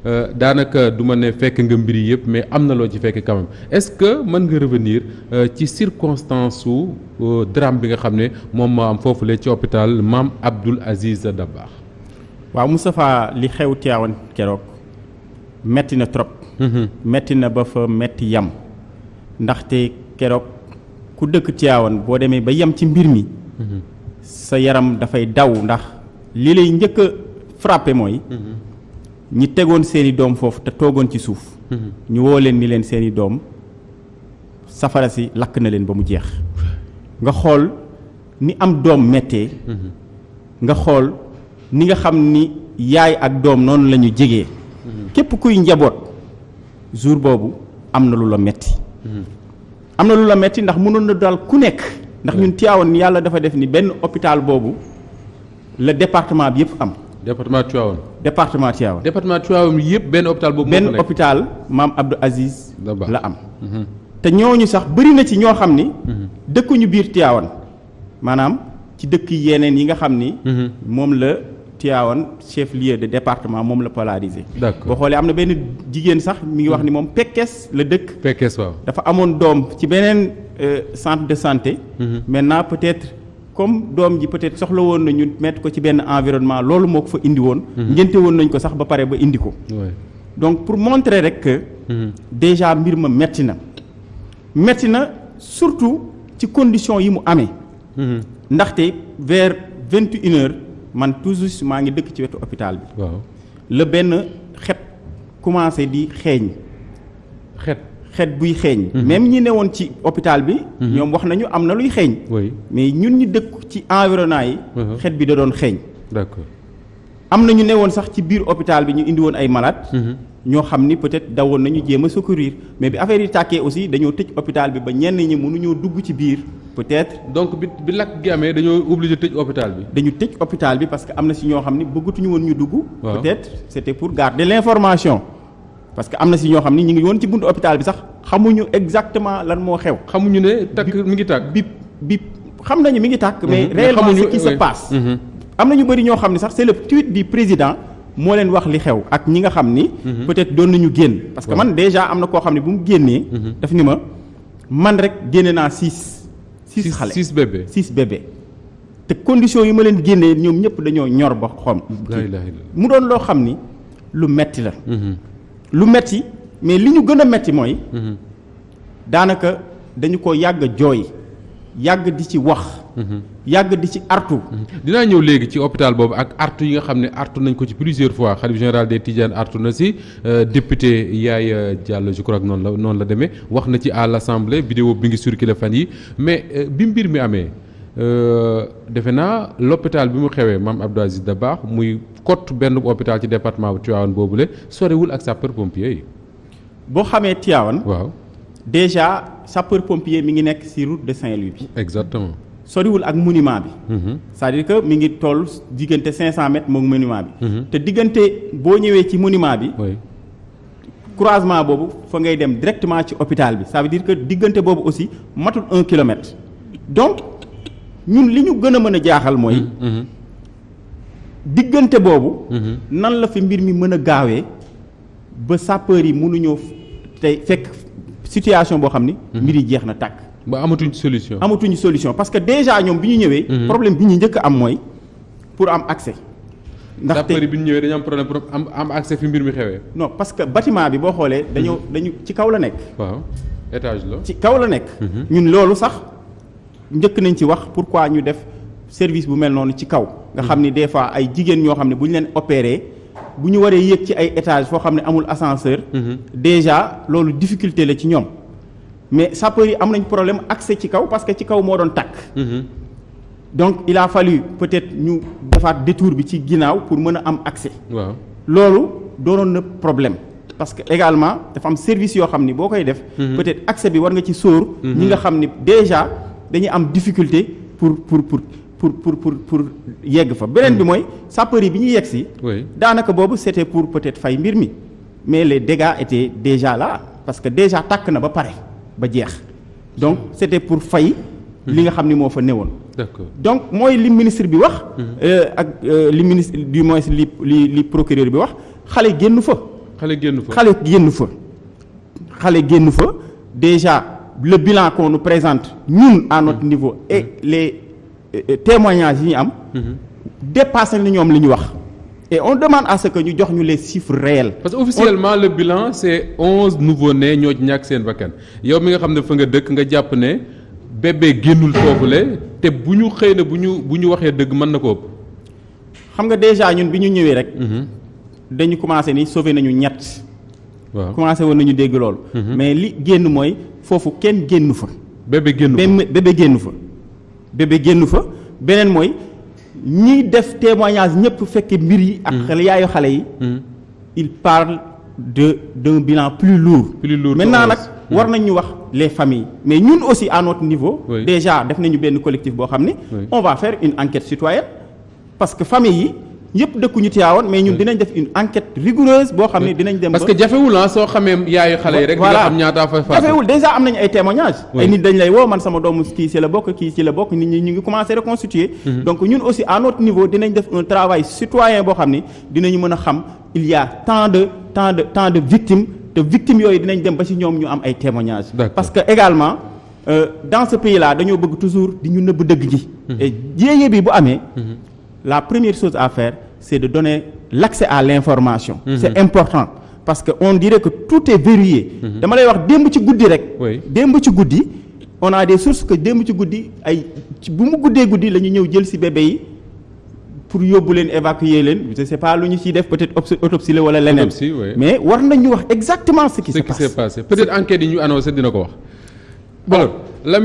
daanaka du ma ne fekk nga mbir yi yëpp mais am na loo ci fekk quand même est-ce que mën nga revenir ci circonstance su drame bi nga xam ne moom moo am foofule ci hôpital Mame Abdoul Aziz Dabakh. waaw Moustapha li xew Tivaouane keroog metti na trop. metti na ba fa metti yam ndaxte keroog ku dëkk Tivaouane boo demee ba yem ci mbir mi. sa yaram dafay daw ndax li lay njëkk a frappé mooy. ñi tegoon seeni doom foofu te toogoon ci suuf. ñu woo leen ni leen seeni doom safara si lakk na leen ba mu jeex. nga xool ni am doom méttee. nga xool ni nga xam ni yaay ak doom noonu la ñu jegee. képp kuy njaboot jour boobu am na lu la metti am na lu la metti ndax mënoon na daal ku nekk. ndax ñun Tivaouane yàlla dafa def ni benn hôpital boobu la département bi yëpp am. département Tivaouane. département Tivaouane. département Tivaouane yëpp benn hôpital boobu. benn hôpital Mame Abdou Aziz la am. te ñooñu sax bëri na ci ñoo xam ni. dëkkuñu biir Tivaouane maanaam ci dëkk yeneen yi nga xam ni. moom la Tivaouane chef lieu de département moom la polarisé. d'accord boo xoolee am na benn jigéen sax mi ngi wax ni moom Pekes la dëkk. Pekes waaw. dafa amoon doom ci beneen centre de santé. maintenant peut-être comme doom ji peut-être soxla woon na ñu mettre ko ci benn environnement loolu moo ko fa indi woon. ngénte woon nañ ko sax ba pare ba indi ko. donc pour montrer rek que. déjà mbir ma metti na surtout ci conditions yi mu amee. ndaxte vers 21h man toujours maa ngi dëkk ci wetu hôpital bi. waaw la benn xet commencé di xeeñ. xet buy xeeñ. même ñi newoon ci hôpital bi. ñoom wax nañu am na luy xeeñ. mais ñun ñi dëkk ci environnement yi. xet bi da doon xeeñ. d'accord am na ñu newoon sax ci biir hôpital bi ñu indi woon ay malades. ñoo xam ni peut-être dawoon nañu jéem a secourir mais bi affaire yi tàkkee aussi dañoo tëj hôpital bi ba ñenn ñi mënuñoo dugg ci biir peut-être. donc bi lakk gi amee dañoo obligé tëj hôpital bi. dañu tëj hôpital bi parce que am na si ñoo xam ni bëggatuñu woon ñu dugg. waaw peut-être c'était pour garder l'information. parce que am na si ñoo xam ni ñu ngi woon ci buntu hôpital bi sax xamuñu exactement lan moo xew. xamuñu ne takk mi ngi tàkk. bi xam nañu mi ngi tàkk. mais réellement ce qui se passe. am na ñu bëri ñoo xam ne sax c'est le tweet du président moo leen wax li xew ak ñi nga xam ni. peut-être doon nañu génn. parce que man déjà am na koo xam ne bu mu génnee. daf ni ma man rek génne naa 6 xale 6 bébé 6 bébé. te conditions yi ma leen génnee ñoom ñëpp dañoo ñor ba xom. mu doon loo xam ni lu metti la. lu metti mais li ñu gën a metti mooy. daanaka dañu ko yàgg jooy yàgg di ci wax. yàgg di ci artu. dinaa ñëw léegi ci hôpital boobu ak artu yi nga xam ne artu nañ ko ci plusieurs fois xalif général des Tidianes artu na si député Yaye Diallo je crois que noonu la demee wax na ci à l'Assemblée vidéo bi ngi circulé fan yi mais bi mbir mi amee defe naa l'hôpital bi mu xewee Mame Abdou Aziz Dabakh muy cote benn hôpital ci département bu Tivaouane boobule sorewul ak sapeur pompier yi. boo xamee Tivaouane. waaw déjà sapeur pompier mi ngi nekk ci route de Saint-Louis bi. exactement. soriwul ak monument bi. c'est-à-dire que mi ngi toll diggante 500 mètres moom monument bi. te diggante boo ñëwee ci monument bi. croisement boobu fa ngay dem directement ci hôpital bi ça veut dire que diggante boobu aussi matul 1 kilomètre. donc ñun li ñu gën a mën a jaaxal mooy. diggante boobu. nan la fi mbir mi mën a gaawee ba sapeurs yi mënuñoo tey fekk situation boo xam ni. mbir yi jeex na tàkk. ba amatuñ solution parce que déjà ñoom bi ñu ñëwee. problème bi ñu njëkk am mooy pour am accès. ndaxte sapeurs yi bi ñu ñëwee dañu am problème pour am accès fi mbir mi xewee. non parce que bâtiment bi boo xoolee. dañu ci kaw la nekk. waaw étage la. ci kaw la nekk. ñun loolu sax njëkk nañ ci wax pourquoi ñu def service bu mel noonu ci kaw. nga xam ni des fois ay jigéen ñoo xam ne bu ñu leen opérer bu ñu waree yéeg ci ay étage foo xam ne amul ascenseur. déjà loolu difficulté la ci ñoom. mais sapeurs yi am nañ problème accès ci kaw parce que ci kaw moo doon tàkk. donc il a fallu peut-être ñu defaat détour bi ci ginnaaw pour mën a am accès. waaw loolu doonoon na problème parce que également dafa am service yoo xam ni boo koy def. peut-être accès bi war nga ci sóor. ñi nga xam ni déjà dañuy am difficulté pour yegg fa. beneen bi mooy sapeurs yi bi ñuy yegg si. daanaka boobu c'était pour peut-être fay mbir mi mais les dégâts étaient déjà là parce que déjà tàkk na ba pare. ba jeex donc c'était pour fay li nga xam ni moo fa newoon. d'accord donc mooy li ministre bi wax. ak li ministre du moins li procureur bi wax xale génn fa. xale génn fa xale génn fa déjà le bilan qu'on nous présente ñun à notre niveau et les témoignages yi ñu am dépassé na ñoom li ñu wax et on demande à ce que ñu jox ñu les chiffres réels. parce que officiellement le bilan c'est 11 nouveau-nés ñoo ci ñàkk seen bakkan yow mi nga xam ne fa nga dëkk nga jàpp ne bébé génnul foofule te bu ñu xëy na bu ñu waxee dëgg mën na ko ëpp. xam nga déjà ñun bi ñu ñëwee rek. dañu commencé ni sauvé nañu ñett. waaw commencé woon nañu dégg loolu. mais li génn mooy foofu kenn génnu fa. bébé génn fa bébé génn fa beneen mooy ñiy def témoignage ñëpp fekk mbir yi. ak yaayu xale yi. il parle d'un bilan plus lourd. maintenant nag war nañ ñu wax les familles mais ñun aussi à notre niveau. Oui. déjà def nañu benn collectif boo xam ni. Oui. on va faire une enquête citoyenne parce que famille yi. yëpp dëkkuñu Tivaouane mais ñun dinañ def une enquête rigoureuse boo xam ne dinañ dem ba parce que jafewul soo xamee yaayu xale yi rek. voilà nga xam ñaata fa faatu. jafewul déjà am nañu ay témoignages. Oui. ay nit dañ lay woo man sama doomu kii ci la bokk kii ci la bokk nit ñi ñu ngi commencer reconstituer. donc ñun aussi à notre niveau dinañ def un travail citoyen boo xam ne dinañu mën a xam il y a tant de victimes te victimes yooyu dinañ dem ba ci ñoom ñu am ay témoignages. D'accord. parce que également dans ce pays là dañoo bëgg toujours di ñu nëbb dëgg gi. et jéeye bi bu amee. la première chose à faire c'est de donner l'accès à l'information. C'est important parce que on dirait que tout est verrouillé. dama lay wax démb ci guddi rek. Oui. démb ci guddi on a des sources que démb ci guddi bu mu guddee guddi la ñu ñëw jël ci bébé yi pour yóbbu leen évacuer leen je sais pas lu ñu ciy def peut-être autopsie la wala leneen. Autopsie, oui. mais war nañu wax exactement ce qui se passe. peut-être enquête yi ñu annoncé dina ko wax. alors Lamine